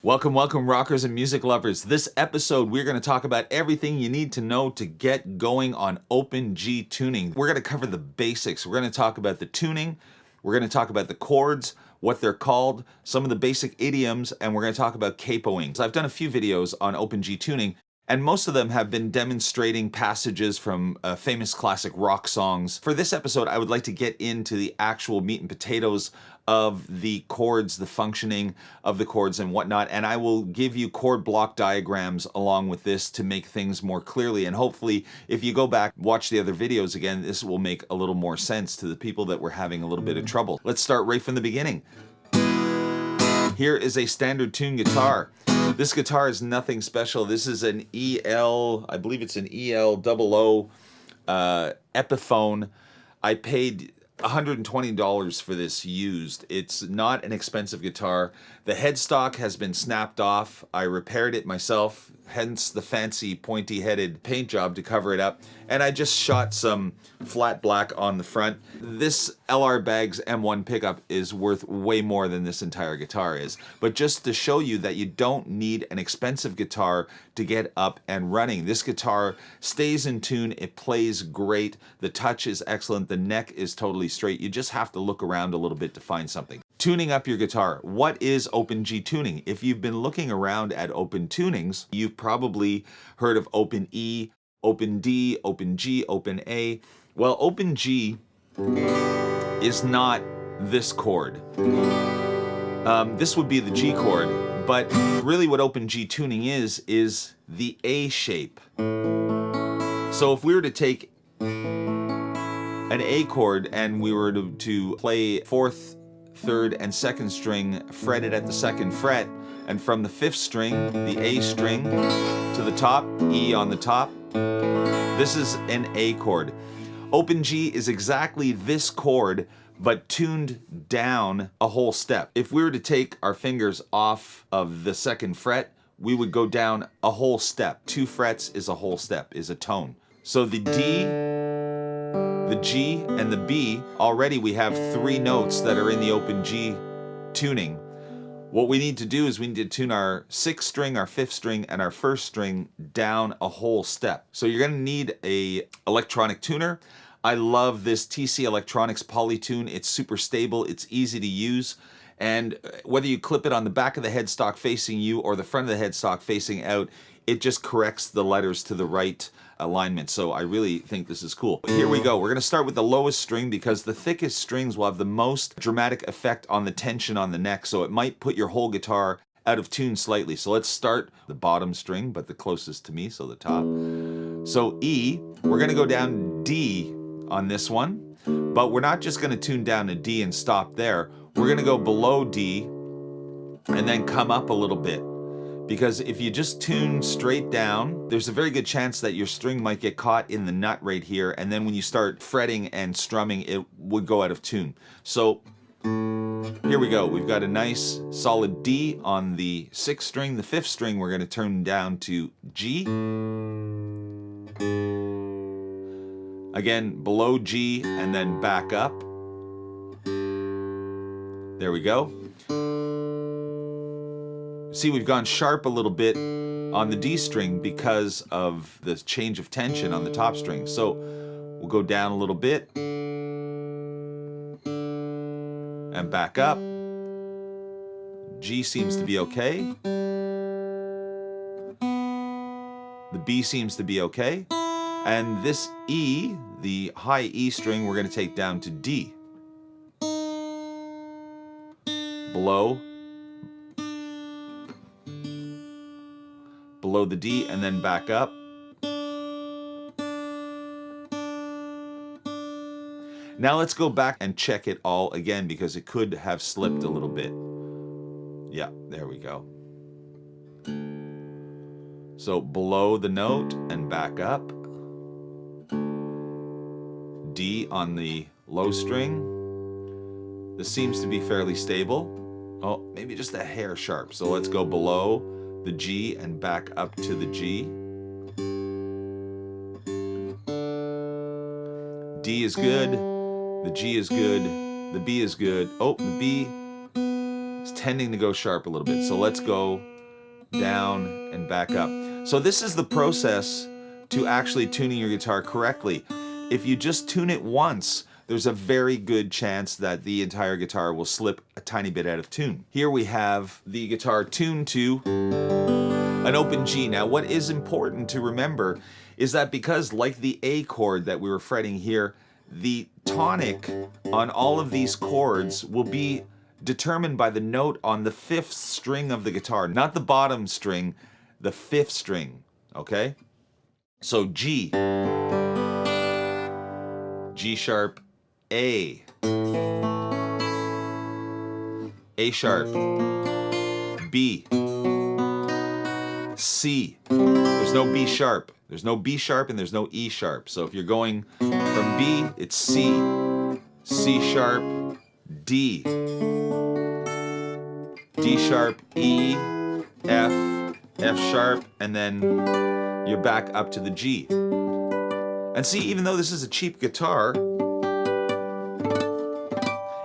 Welcome, welcome, rockers and music lovers. This episode, we're going to talk about everything you need to know to get going on open G tuning. We're going to cover the basics. We're going to talk about the tuning. We're going to talk about the chords, what they're called, some of the basic idioms, and we're going to talk about capoing. So I've done a few videos on open G tuning, and most of them have been demonstrating passages from famous classic rock songs. For this episode, I would like to get into the actual meat and potatoes of the chords, the functioning of the chords and whatnot, and I will give you chord block diagrams along with this to make things more clearly, and hopefully if you go back, watch the other videos again, this will make a little more sense to the people that were having a little bit of trouble. Let's start right from the beginning. Here is a standard tune guitar. This guitar is nothing special. This is an EL, I believe it's an EL00 Epiphone. I paid $120 for this used. It's not an expensive guitar. The headstock has been snapped off. I repaired it myself, hence the fancy pointy-headed paint job to cover it up. And I just shot some flat black on the front. This LR Baggs M1 pickup is worth way more than this entire guitar is. But just to show you that you don't need an expensive guitar to get up and running. This guitar stays in tune, it plays great, the touch is excellent, the neck is totally straight. You just have to look around a little bit to find something. Tuning up your guitar. What is open G tuning? If you've been looking around at open tunings, you've probably heard of open E, open D, open G, open A. Well, open G is not this chord. This would be the G chord, but really what open G tuning is the A shape. So if we were to take an A chord and we were to play fourth, third, and second string fretted at the second fret, and from the fifth string, the A string to the top, E on the top, this is an A chord. Open G is exactly this chord, but tuned down a whole step. If we were to take our fingers off of the second fret, we would go down a whole step. 2 frets is a whole step, is a tone. So the D, the G, and the B, already we have 3 notes that are in the open G tuning. What we need to do is we need to tune our 6th string, our 5th string, and our 1st string down a whole step. So you're going to need a electronic tuner. I love this TC Electronics Polytune. It's super stable, it's easy to use, and whether you clip it on the back of the headstock facing you or the front of the headstock facing out, it just corrects the letters to the right alignment. So I really think this is cool. Here we go. We're going to start with the lowest string because the thickest strings will have the most dramatic effect on the tension on the neck, so it might put your whole guitar out of tune slightly. So let's start the bottom string, but the closest to me, so the top. So E, we're going to go down D on this one, but we're not just going to tune down to D and stop there. We're going to go below D and then come up a little bit, because if you just tune straight down, there's a very good chance that your string might get caught in the nut right here, and then when you start fretting and strumming, it would go out of tune. So here we go. We've got a nice solid D on the 6th string. The 5th string we're going to turn down to G. Again, below G and then back up. There we go. See, we've gone sharp a little bit on the D string because of the change of tension on the top string. So we'll go down a little bit and back up. G seems to be okay. The B seems to be okay. And this E, the high E string, we're going to take down to D. Below the D and then back up. Now let's go back and check it all again because it could have slipped a little bit. Yeah, there we go. So below the note and back up. D on the low string. This seems to be fairly stable. Oh, maybe just a hair sharp. So let's go below the G and back up to the G. D is good. The G is good. The B is good. Oh, the B It's tending to go sharp a little bit. So let's go down and back up. So this is the process to actually tuning your guitar correctly. If you just tune it once, there's a very good chance that the entire guitar will slip a tiny bit out of tune. Here we have the guitar tuned to an open G. Now what is important to remember is that because, like the A chord that we were fretting here, the tonic on all of these chords will be determined by the note on the 5th string of the guitar, not the bottom string, the 5th string, okay? So G, G sharp, A sharp, B, C. There's no B sharp. There's no B sharp and there's no E sharp. So if you're going from B, it's C, C sharp, D, D sharp, E, F, F sharp, and then you're back up to the G. And see, even though this is a cheap guitar,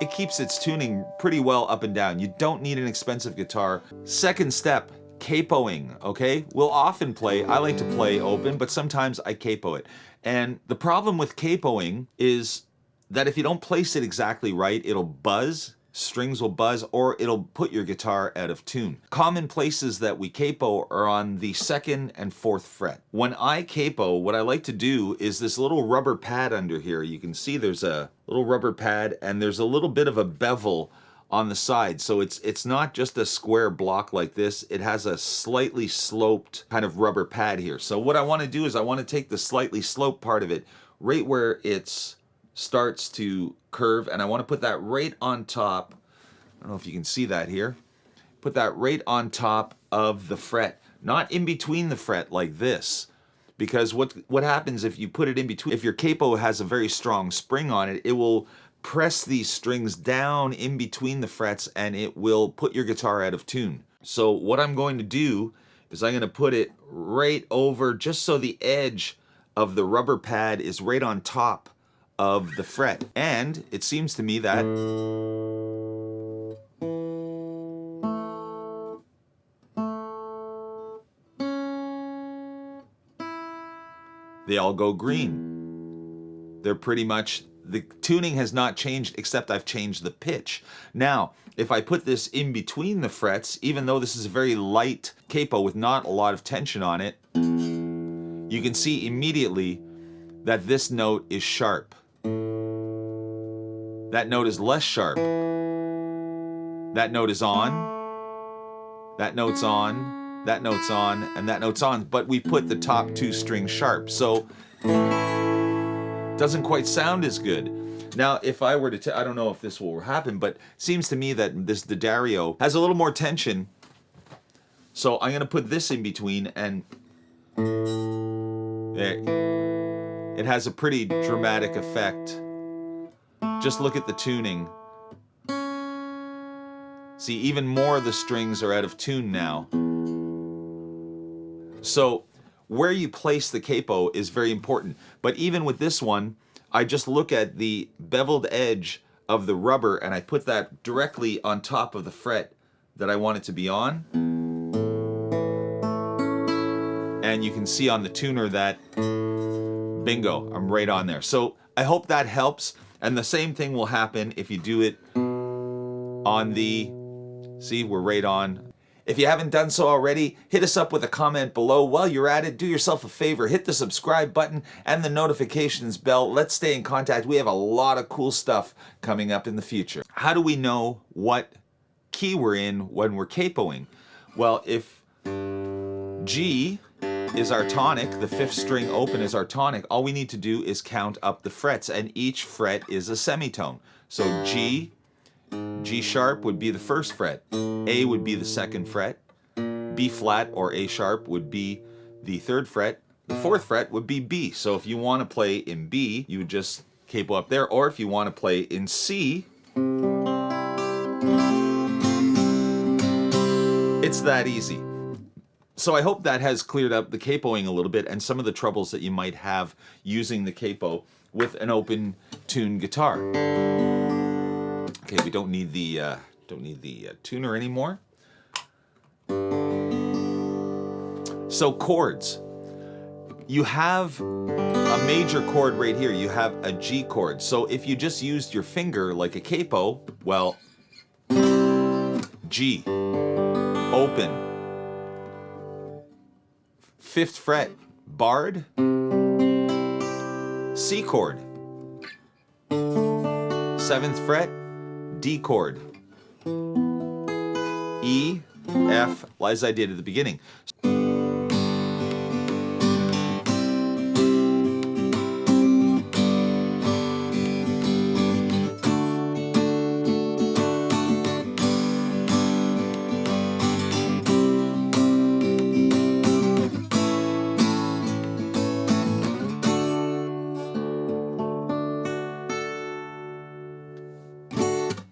it keeps its tuning pretty well up and down. You don't need an expensive guitar. Second step, capoing, okay? We'll often play, I like to play open, but sometimes I capo it. And the problem with capoing is that if you don't place it exactly right, it'll buzz, strings will buzz, or it'll put your guitar out of tune. Common places that we capo are on the 2nd and 4th fret. When I capo, what I like to do is this little rubber pad under here. You can see there's a little rubber pad and there's a little bit of a bevel on the side. So it's not just a square block like this. It has a slightly sloped kind of rubber pad here. So what I want to do is I want to take the slightly sloped part of it right where it's starts to curve, and I want to put that right on top. I don't know if you can see that here. Put that right on top of the fret, not in between the fret like this, because what happens if you put it in between, if your capo has a very strong spring on it, it will press these strings down in between the frets and it will put your guitar out of tune. So what I'm going to do is I'm going to put it right over, just so the edge of the rubber pad is right on top of the fret. And it seems to me that they all go green. They're pretty much, the tuning has not changed except I've changed the pitch. Now, if I put this in between the frets, even though this is a very light capo with not a lot of tension on it, you can see immediately that this note is sharp. That note is less sharp. That note is on. That note's on. That note's on. And that note's on. But we put the top 2 strings sharp. So it doesn't quite sound as good. Now, if I were to, I don't know if this will happen, but it seems to me that this Dimarzio has a little more tension. So I'm going to put this in between, and there. It has a pretty dramatic effect. Just look at the tuning. See, even more of the strings are out of tune now. So where you place the capo is very important. But even with this one, I just look at the beveled edge of the rubber and I put that directly on top of the fret that I want it to be on. And you can see on the tuner that, bingo, I'm right on there. So I hope that helps. And the same thing will happen if you do it on the, see, we're right on. If you haven't done so already, hit us up with a comment below. While you're at it, do yourself a favor, hit the subscribe button and the notifications bell. Let's stay in contact. We have a lot of cool stuff coming up in the future. How do we know what key we're in when we're capoing? Well, if G is our tonic, the 5th string open is our tonic, all we need to do is count up the frets, and each fret is a semitone. So G sharp would be the 1st fret, A would be the 2nd fret, B flat or A sharp would be the 3rd fret, the 4th fret would be B. So if you want to play in B, you would just capo up there, or if you want to play in C, it's that easy. So I hope that has cleared up the capoing a little bit and some of the troubles that you might have using the capo with an open tune guitar. Okay, we don't need the Don't need the tuner anymore. So chords. You have a major chord right here. You have a G chord. So if you just used your finger like a capo, well, G, open. 5th fret, barred. C chord. 7th fret, D chord. E, F, as I did at the beginning.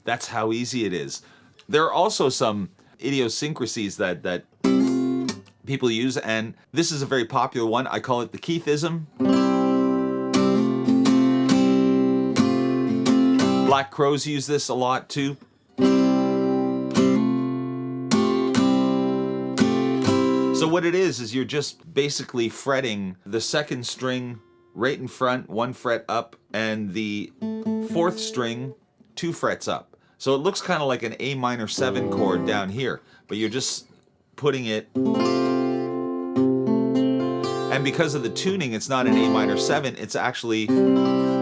That's how easy it is. There are also some idiosyncrasies that people use, and this is a very popular one. I call it the Keithism. Black Crowes use this a lot too. So what it is you're just basically fretting the 2nd string right in front, 1 fret up, and the 4th string 2 frets up. So it looks kind of like an A minor 7 chord down here, but you're just putting it. And because of the tuning, it's not an A minor 7, it's actually,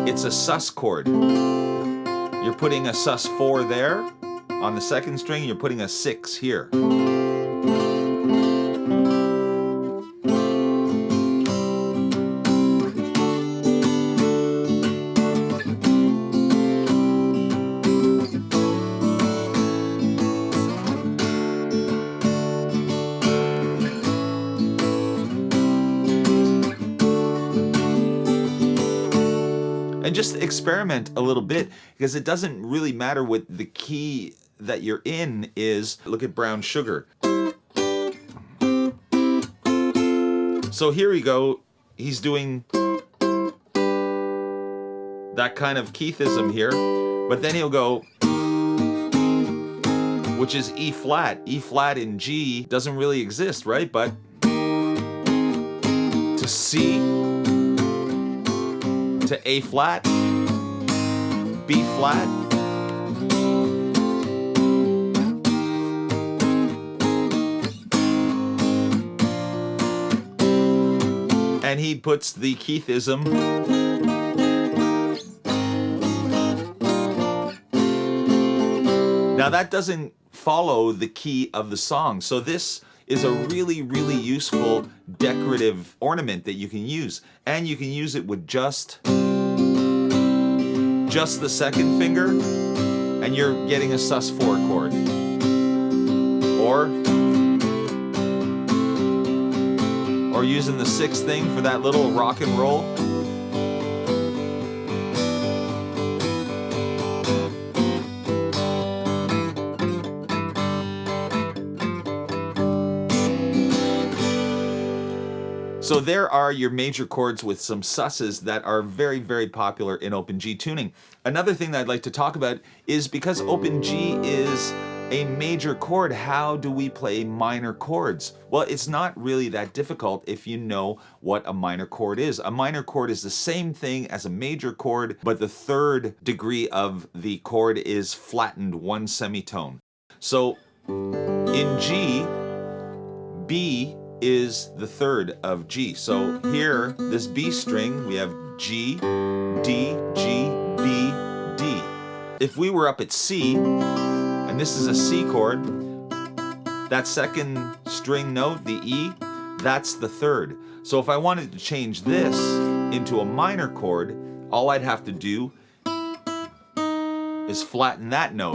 it's a sus chord. You're putting a sus 4 there on the 2nd string, you're putting a 6 here. And just experiment a little bit, because it doesn't really matter what the key that you're in is. Look at Brown Sugar. So here we go. He's doing that kind of Keithism here, but then he'll go, which is E flat. E flat in G doesn't really exist, right? But to C, to A flat, B flat, and he puts the Keithism now. That doesn't follow the key of the song, so this is a really, really useful decorative ornament that you can use. And you can use it with just the 2nd finger, and you're getting a sus 4 chord. Or using the 6th thing for that little rock and roll. So there are your major chords with some susses that are very, very popular in open G tuning. Another thing that I'd like to talk about is, because open G is a major chord, how do we play minor chords? Well, it's not really that difficult if you know what a minor chord is. A minor chord is the same thing as a major chord, but the 3rd degree of the chord is flattened 1 semitone. So in G, B is the 3rd of G. So here, this B string, we have G, D, G, B, D. If we were up at C, and this is a C chord, that 2nd string note, the E, that's the 3rd. So if I wanted to change this into a minor chord, all I'd have to do is flatten that note.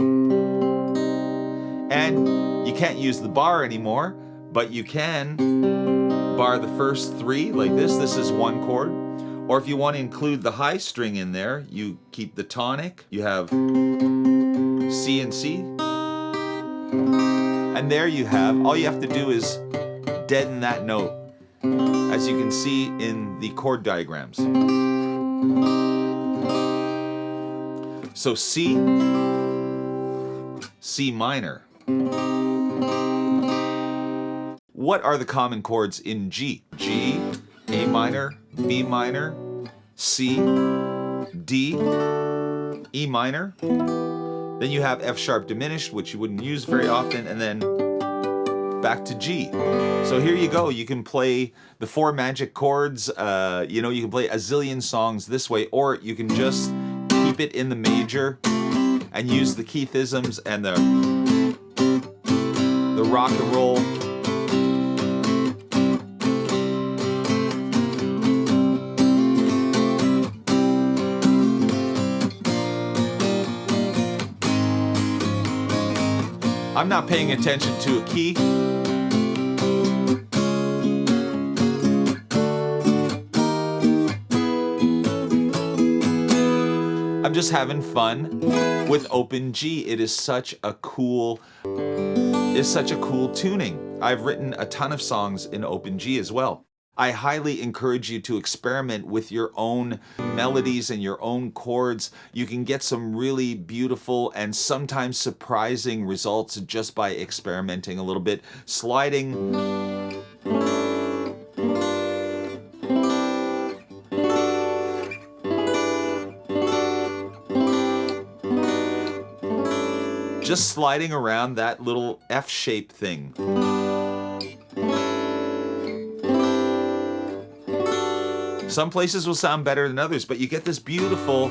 And you can't use the bar anymore, but you can bar the first 3 like this. This is 1 chord. Or if you want to include the high string in there, you keep the tonic. You have C and C. And there you have, all you have to do is deaden that note, as you can see in the chord diagrams. So C, C minor. What are the common chords in G? G, A minor, B minor, C, D, E minor. Then you have F sharp diminished, which you wouldn't use very often, and then back to G. So here you go. You can play the 4 magic chords. You know, you can play a zillion songs this way, or you can just keep it in the major and use the Keithisms and the rock and roll. I'm not paying attention to a key. I'm just having fun with Open G. It is such a cool tuning. I've written a ton of songs in Open G as well. I highly encourage you to experiment with your own melodies and your own chords. You can get some really beautiful and sometimes surprising results just by experimenting a little bit. Sliding. Just sliding around that little F-shaped thing. Some places will sound better than others, but you get this beautiful,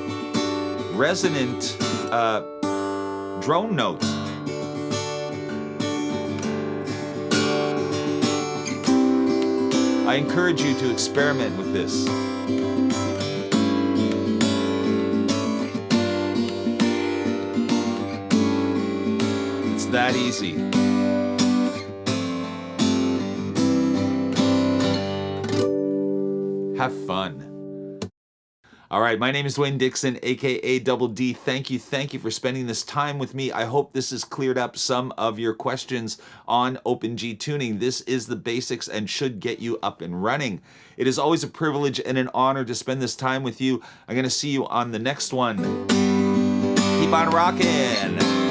resonant drone note. I encourage you to experiment with this. It's that easy. Have fun. All right, my name is Dwayne Dixon, aka Double D. Thank you for spending this time with me. I hope this has cleared up some of your questions on Open G tuning. This is the basics and should get you up and running. It is always a privilege and an honor to spend this time with you. I'm gonna see you on the next one. Keep on rocking.